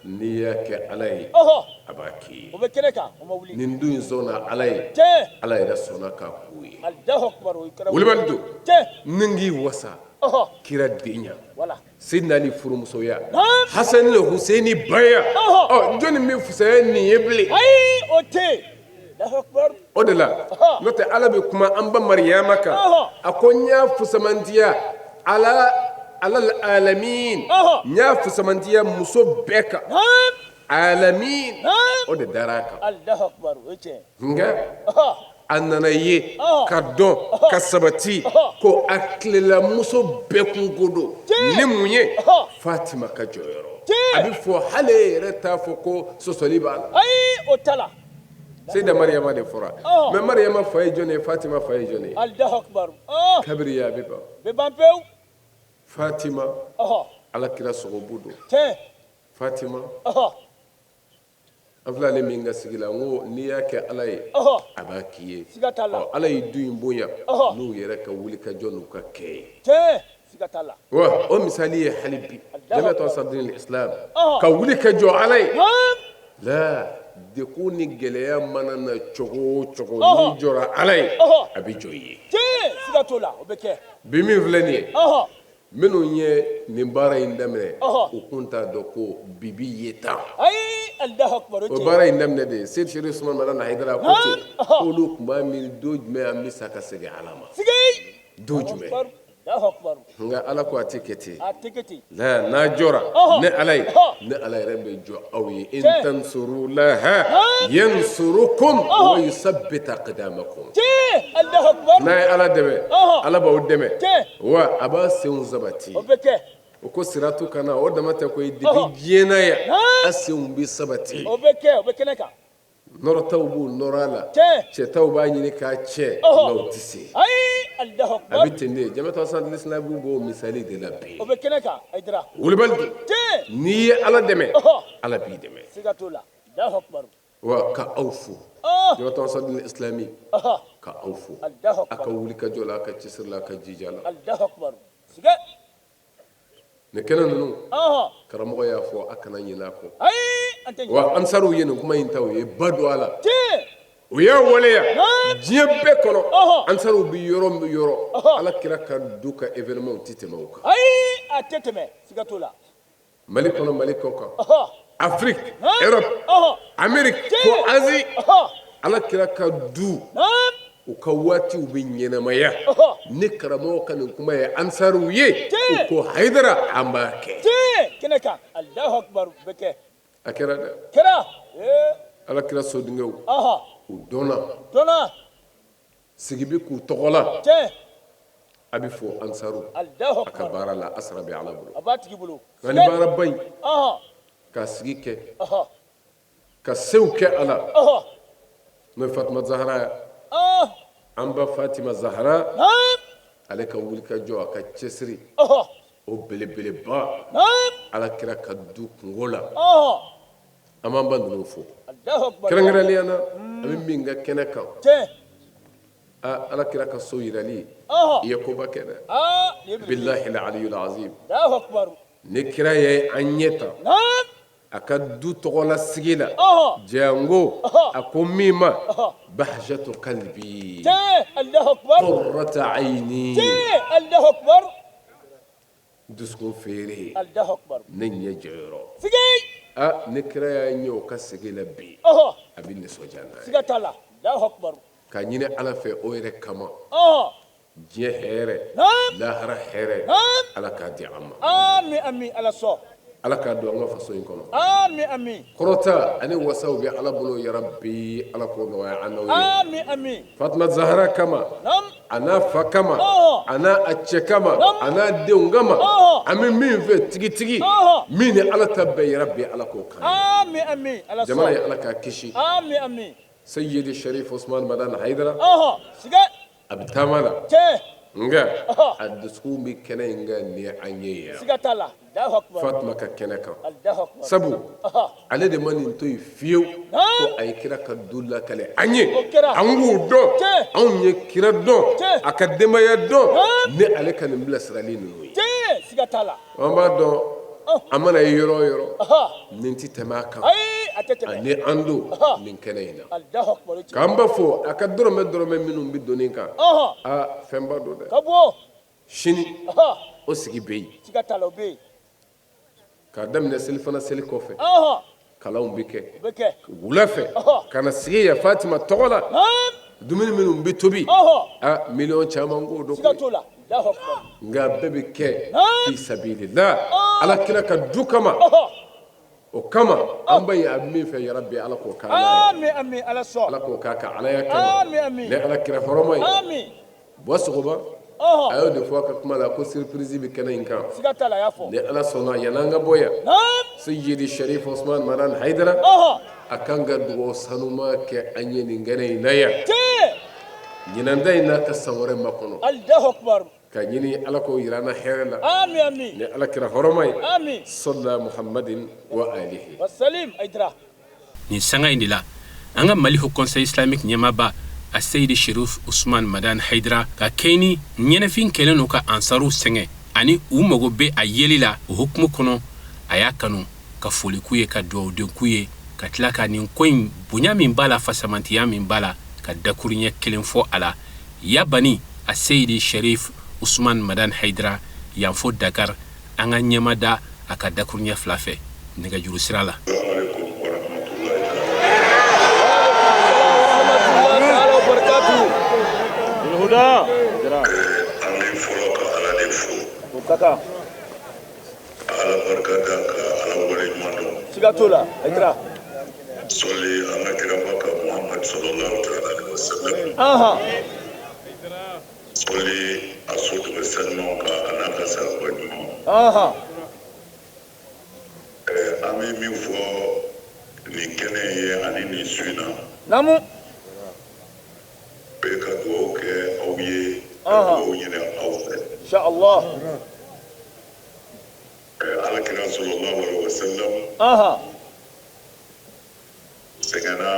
n'i y'a kɛ Ala ye a b'a k'i ye o bɛ kɛnɛ kan o ma wuli nin dun in sɔnna Ala ye Ala yɛrɛ sɔnna k'a k'u ye Allahu akbar o kɛra wulibali don ni n k'i wasa kira den ɲa Seydina Ali furumusoya Hasani ni Huseni baya jɔnni bɛ fisaya nin ye bilen o tɛ Allahu akbar o de la n'o tɛ Ala bɛ kuma an ba Mariyama kan a ko n y'a fusamantiya alal alamin n y'a fusamantiya muso bɛɛ kan alamin o de dara a kan Allahu akbar o cɛ nka a nana ye ka dɔn ka sabati ko a tilela muso bɛɛ kunko don ni mun ye Fatima ka jɔyɔrɔ a bɛ fɔ hali e yɛrɛ t'a fɔ ko sɔsɔli b'a la o t'a la Seyida Mariyama de fɔra mais Mariyama fa ye jɔn ye Fatima fa ye jɔn ye Allahu akbar kabiri a bɛ ban bɛ ban pewu Fatima Alakira sogobu don Fatima an filɛ ale min ka sigi la n ko n'i y'a kɛ Ala ye a b'a k'i ye Ala ye du in bonya n'u yɛrɛ ka wuli ka jɔ n'u ka kɛ ye siga t'a la wa o misali ye hali bi jamiyatu ansarudinil islam ka wuli ka jɔ Ala ye la dekun ni gɛlɛya mana na cogo o cogo n'i jɔra Ala ye a bɛ jɔ i ye siga t'o la o bɛ kɛ bi min filɛ nin ye minnu ye nin baara in daminɛ u kun t'a dɔn ko bibi ye tan Allahu akbar o baara in daminɛ de Seydi Sherif Usmane Madani Hayidara ko ten k'olu tun b'a miiri don jumɛn an bɛ sa ka segin Ala ma don jumɛn nka Ala ko a tɛ kɛ ten n'a jɔra ne Ala ye ne Ala yɛrɛ bɛ jɔ aw ye in tansurullaha yansurukum wa yusabbit aqdamakum n'a ye Ala dɛmɛ Ala b'aw dɛmɛ wa a b'a senw sabati o ko siratu kana o dama tɛ ko ye depuis diɲɛ na yan a senw bɛ sabati nɔrɔtaw b'u nɔrɔ a la cɛtaw b'a ɲini k'a cɛ nka u tɛ se a bɛ ten de jamiyatu ansarudinil islam b'o misali de la bi wulibali don n'i ye Ala dɛmɛ Ala b'i dɛmɛ wa ka aw fo jamiyatu ansarudinil islami ka aw fo a ka wuli ka jɔ la a ka cɛsiri la a ka jija la nin kɛnɛ ninnu karamɔgɔ y'a fɔ a kana ɲinɛ a kɔ wa ansaruw ye nin kuma in ta u ye ba don a la u y'a waleya diɲɛ bɛɛ kɔnɔ ansaruw bɛ yɔrɔ min yɔrɔ Alakira ka du ka événement tɛ tɛmɛ o kan Mali kɔnɔ Mali kɔ kan Afrique, Europe, Amérique ko Asie ala kira ka du u ka waati u bɛ ɲɛnamaya ne karamɔgɔ ka nin kuma ye ansaruw ye u ko Hayidara an b'a kɛ kɛnɛ kan Alahu Akibaru bɛ kɛ a kɛra dɛ kɛra ala kira sodengew u dɔnna sigi bi k'u tɔgɔ la a bɛ fɔ ansaruw Alahu a ka Akibaru baara la asara bɛ ala bolo a b'a tigi bolo nka nin baara ba in ka sigi kɛ ka sew kɛ a la n'o ye Fatima Zahara ye an ba Fatima Zahara ale ka wulikajɔ a ka cɛsiri o belebeleba ala kira ka du kungo la an b'an ba ninnu fo kɛrɛnkɛrɛnnenya na an bɛ min ka kɛnɛ kan ala kira ka so yirali i ye koba kɛ dɛ billahi al-aliyyul azim ni kira ye an ɲɛ ta a ka du tɔgɔla sigi la jango a ko min ma bahjatu qalbi qurrata ayni dusukun feere ne ɲɛ jɔyɔrɔ ni kira y'a ɲɛ o ka sigi la bi a bɛ nisɔndiya n'a ye ka ɲini ala fɛ o yɛrɛ kama diɲɛ hɛrɛ lahara hɛrɛ ala k'a di an ma amin ala sɔn ala k'a don an ka faso in kɔnɔ amin kɔrɔta ani wasaw bɛ ala bolo yarabi ala k'o nɔgɔya an n'aw ye amin Fatima Zahara kama a n'a fa kama a n'a a cɛ kama a n'a denw kama an bɛ min fɛ tigitigi min ni ala ta bɛɛ yarabi ala k'o kan amin ala sɔn jamana ye ala k'a kisi amin Sayyidi Sharif Usman Madan Hayidara a bɛ taama la nka a dusukun bɛ kɛnɛ in kan ni an ye yan Fatima ka kɛnɛ kan sabu ale de ma nin to yen fiyewu ko a ye kira ka du lakale an ye an k'u dɔn anw ye kira dɔn a ka denbaya dɔn ni ale ka nin bilasirali ninnu ye an b'a dɔn a mana ye yɔrɔ o yɔrɔ nin tɛ tɛmɛ a kan ani an don nin kɛnɛ in na k'an ba fɔ a ka dɔrɔmɛ minnu bɛ donni kan fɛnba don dɛ sini o sigi bɛ yen k'a daminɛ selifana seli kɔfɛ kalanw bɛ kɛ wula fɛ ka na sigi yan Fatima tɔgɔ la dumuni minnu bɛ tobi miliyɔn caman k'o dɔn nka bɛɛ bɛ kɛ fi sabilillah ala kira ka du kama o kama an ba ye a min fɛ yarabi ala k'o k'a la ye ala k'o k'a ka alaya kama ne ala kira hɔrɔma ye bɔ sɔgɔma a y'o de fɔ a ka kuma la ko surprise bɛ kɛnɛ in kan ni ala sɔnna yan'an ka bɔ yan Sayyidi Sharif Usman Madan Hayidara a kan ka dugawu sanuma kɛ an ye nin kɛnɛ in na yan ɲinan da in n'a ka san wɛrɛ makɔnɔ ka ɲini ala k'o yira an na hɛrɛ la ni ala kira hɔrɔma ye salla muhammadin wa alihi nin sanga in de la an ka Mali Haut Conseil islamique ɲɛmaaba a Seydi Sharif Usman Madan Hayidara ka kɛ ni ɲɛnɛfin kɛlen no ka ansaru sɛgɛn ani u mago bɛ a yeli la o hukumu kɔnɔ a y'a kanu ka foli k'u ye ka dugawu k'u ye ka tila ka nin ko in bonya min b'a la fasamantiya min b'a la ka dakuruɲɛ kelen fɔ a la yabani a Seydi Sharif Usman Madan Hayidara yan fo Dakar an ka ɲɛma da a ka dakuruɲɛ fila fɛ nɛgɛjuru sira la ala barka da ka ala wale mando sigatola aitra soli ala kira baka Muhammad sallallahu alaihi wasallam soli asutu wasallam ka ana ka sabani ami mi fo ni kene ye ani ni suina namu be ka do ke awiye o yene awse insha Allah ala kira sallallahu alaihi wasallam segana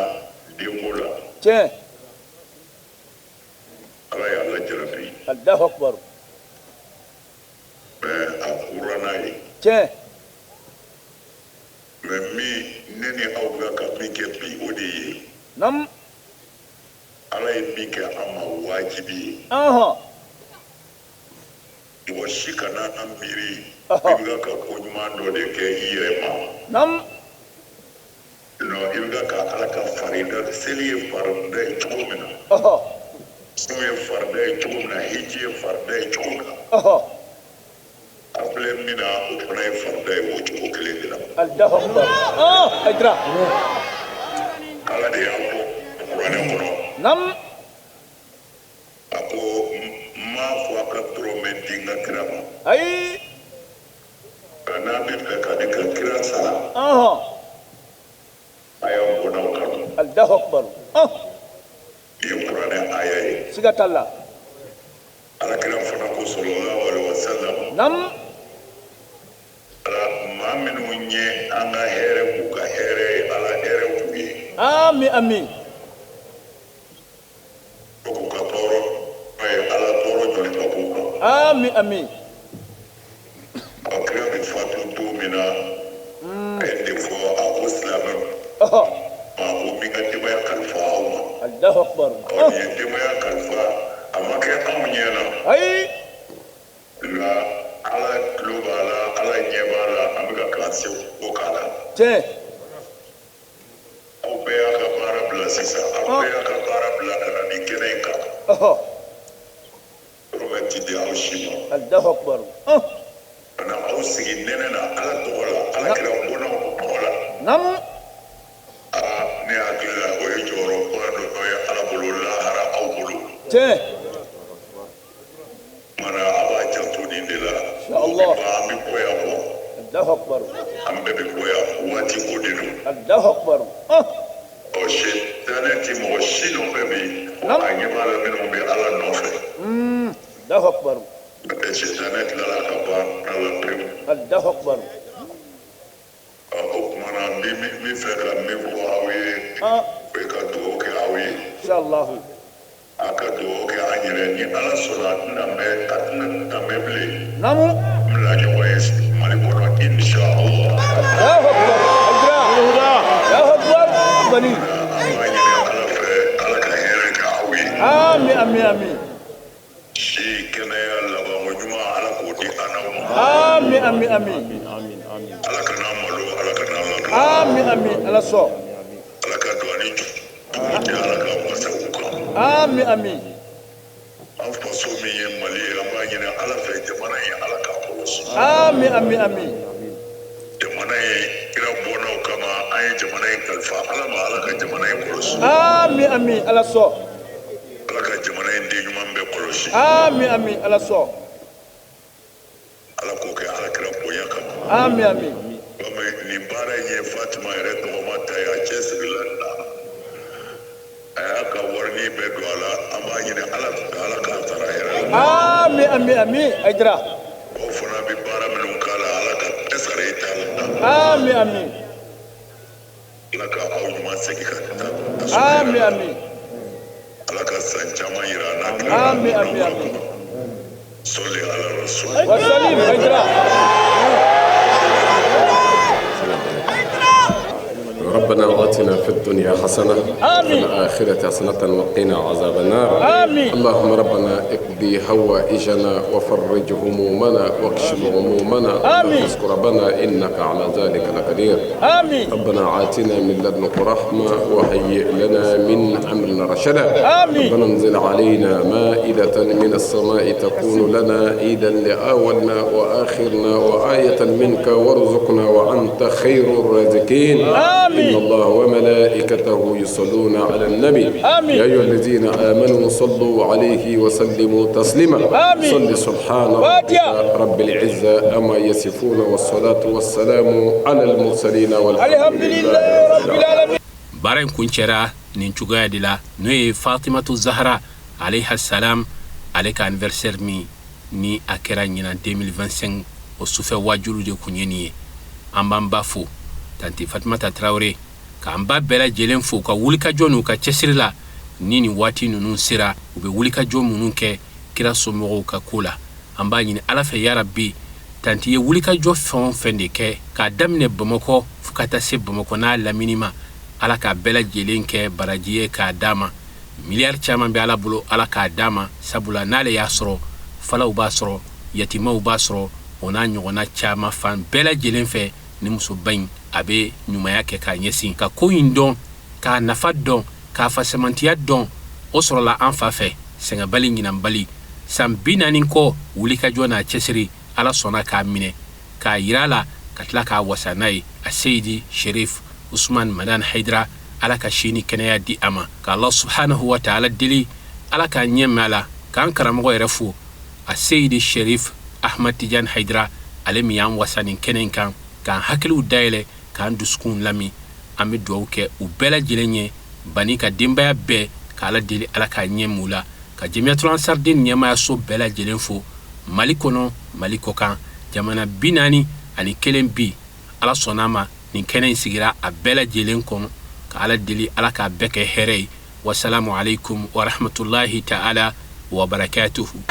dimula ala ya Allah jarabi Allahu akbar a qur'ana yi me mi neni awga ka mi ke bi odi nam ala yi mi ke ama wajibi wa shikana amiri biga ka ko nyuma do de ke yirema nam no ilga ka ala ka farida seli farda chumina so ye farda chumina hiji farda chumina able mina upray farda wo chukilina Allahu Akbar Aidra ala de ako qur'an ko nam ako ma fo aka prometinga krama ay kana bi ka de kira sala ayam bona ko Allahu Akbar ye qur'an ayaye sigatalla ala kira fana ko sallallahu alaihi wasallam nam ma minu nye anga here ku ka here ala here ku yi amin ku ka toro ay ala toro joli ka ku amin akira bi fatu tu mina ay defo a muslim ma o mi ga tiba ya kalfa awma Allahu Akbar o ni tiba ya kalfa amake amnyena ay la ala globala ala nyebala amga kanse ko kala te au be aka bara bla sisa au be aka bara bla kana ni kenenka robati de au shima Allahu Akbar ana au sigi nenena ala tola ala kira bona tola nam ne akila o joro ko do ya ala bulu la hara au bulu te mana aba jantu ni de la Allah ami ko ya ko Allahu Akbar ambe be ko ya wati ko de no Allahu Akbar o she tanati mo shino bebe anyi mala mino be ala nofe Allahu Akbar ate she tanet la la ka ba ala prim Allahu Akbar o mana mi fe ka mi ko awi fe ka do ke awi inshallah aka do ke anyere ni ala sola na me atna na me ble nam mla ni wes mali ko no inshallah Allahu Akbar Aidra Allahu Akbar bani anyi ala fe ala ka here ka awi amin shi kene ala ba mo juma ala ko di anaw amin ala kana malo ala kana amin ala so ala ka do ani ala ka masa ko amin an faso min ye mali ye an b'a ɲini ala fɛ jamana ye ala k'a kɔlɔsi amin jamana ye kira bɔnnaw kama an ye jamana in kalifa ala ma ala ka jamana in kɔlɔsi amin ala so ala ka jamana in den ɲuman bɛɛ kɔlɔsi amin ala so ala k'o kɛ ala kira bonya kama amin komi nin baara in ye fatima yɛrɛ tɔgɔma ta ye a cɛsirila nin na a y'a ka warini bɛɛ don a la an b'a ɲini ala k'a tara a yɛrɛ la amin Aidra o fana bɛ baara minnu k'a la ala ka bɛɛ sara i t'a la amin ala ka aw ɲuman segin ka taa amin ala ka san caman yira an na amin soli ala rasul wa salim Aidra ربنا آتنا في الدنيا حسنة وفي الآخرة حسنة وقنا عذاب النار آمين. اللهم ربنا اقضي حوائجنا وفرج همومنا واكشف غمومنا آمين. ربنا إنك على ذلك لقدير آمين. ربنا آتنا من لدنك رحمة وهيئ لنا من أمرنا رشدا آمين. ربنا انزل علينا مائدة من السماء تكون لنا عيدا لأولنا وآخرنا وآية منك وارزقنا وأنت خير الرازقين آمين. إن الله وملائكته يصلون على النبي آمين. يا أيها الذين آمنوا صلوا عليه وسلموا تسليما آمين. صل سبحان ربك رب العزة أما يصفون والصلاة والسلام على المرسلين والحمد لله رب العالمين. Baran kuncera nin cogoya de la n'o ye Fatimatu Zahra alayha salam ale ka anniversaire min ni a kɛra ɲinan 2025 o sufɛ wajulu de kun ye nin ye an b'an ba fo tanti Fatimata Traoré k'an ba bɛɛ lajɛlen fo ka wulikajɔ n'u ka cɛsiri la ni nin waati ninnu sera u bɛ wulikajɔ minnu kɛ kira somɔgɔw ka ko la an b'a ɲini ala fɛ ya rabbi tanti ye wulikajɔ fɛn o fɛn de kɛ k'a daminɛ Bamakɔ fo ka taa se Bamakɔ n'a lamini ma ala k'a bɛɛ lajɛlen kɛ baraji ye k'a d'a ma miliyari caman bɛ ala bolo ala k'a d'a ma sabula n'ale y'a sɔrɔ falaw b'a sɔrɔ yatimaw b'a sɔrɔ o n'a ɲɔgɔnna caman fan bɛɛ lajɛlen fɛ ni musoba in a bɛ ɲumanya kɛ k'a ɲɛsin ka ko in dɔn k'a nafa dɔn k'a fasamantiya dɔn o sɔrɔla an fa fɛ sɛgɛnbali ɲinanbali san 40 kɔ wulikajɔ n'a cɛsiri ala sɔnna k'a minɛ k'a yira la ka tila k'a wasa n'a ye a seyidi sherif usman madan haidara ala ka si ni kɛnɛya di a ma ka Allah subhanahu wa ta'ala deli ala k'a ɲɛmɛ a la k'an karamɔgɔ yɛrɛ fo a seyidi sherif ahmad tijan haidara ale min y'an wasa nin kɛnɛ in kan k'an hakiliw dayɛlɛ k'an dusukun lami an bɛ dugawu kɛ u bɛɛ lajɛlen ye bani ka denbaya bɛɛ k'ala deli ala k'a ɲɛmɛ u la ka jamiatul ansardin ɲɛmayaso bɛɛ lajɛlen fo mali kɔnɔ mali kɔkan jamana 41 bi ala sɔnna ma nin kɛnɛ in sigira a bɛɛ lajɛlen kɔnɔ ka ala deli ala k'a bɛɛ kɛ hɛrɛ ye wassalamu alaikum wa rahmatullahi ta'ala wa barakatuhu.